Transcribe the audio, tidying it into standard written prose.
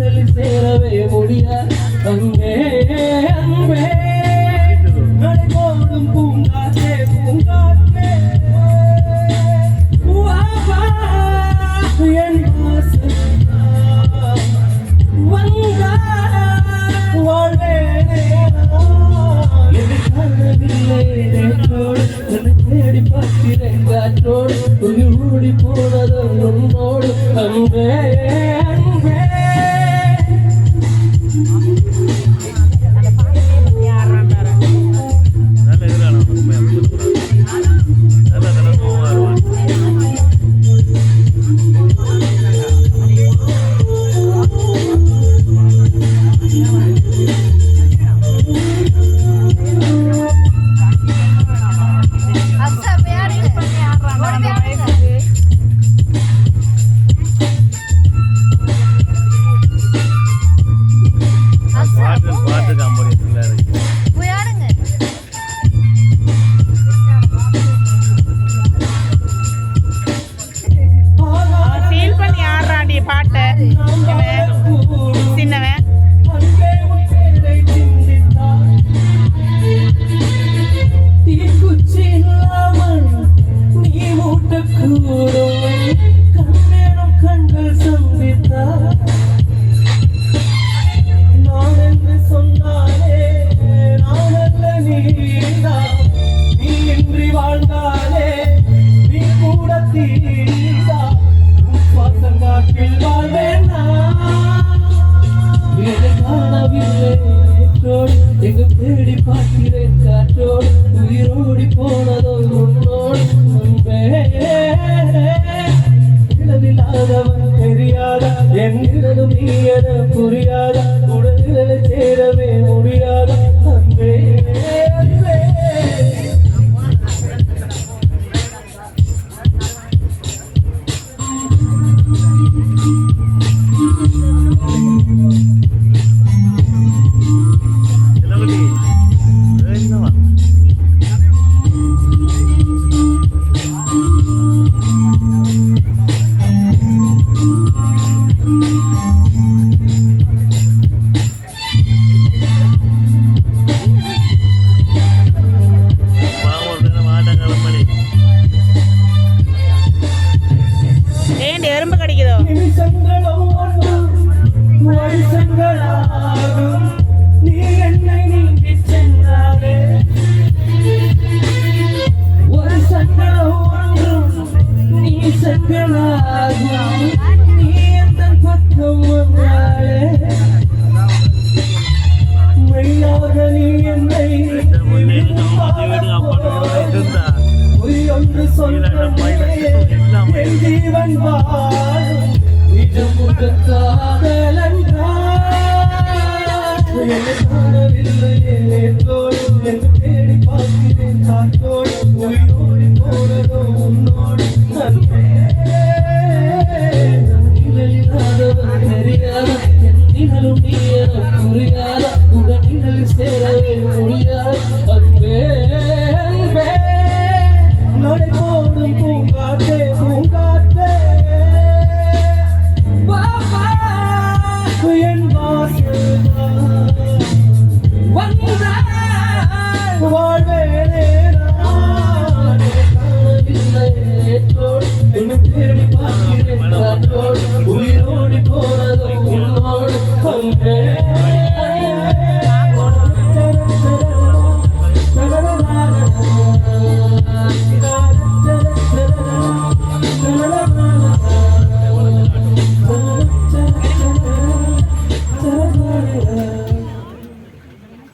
உடலில் சேரவே முடியாது அங்கே அன்பே நடைபோடும் பூங்காற்றே பூங்காற்றே என் வாசல் வந்தா வாழ்வேனே கனவில்லை நேற்றோடு என்னை தேடி பார்க்கிறேன் காற்றோடு உயிர் ஓடி போனது உன்னோடு அன்பே அன்பே தேடி பார்க்கிறேன் காற்றோடு உயிரோடி போனதோ உன்னோடு இளவில்லாதவன் தெரியாத என்கிறதும் நீ என புரியாத உடலில் சேரவே முடியாத அன்பே அன்பே ஜீவன் வாழும் நிஜமுக காதலன் நேற்றோடு என்று தேடி பார்க்கிறேன் காற்றோடு உயிரோடி போனதோ உன்னோடு இல்லாதவன் தெரியாத என் நிகழும் நீ என புரியாத உடனில் சேரவே முடியாது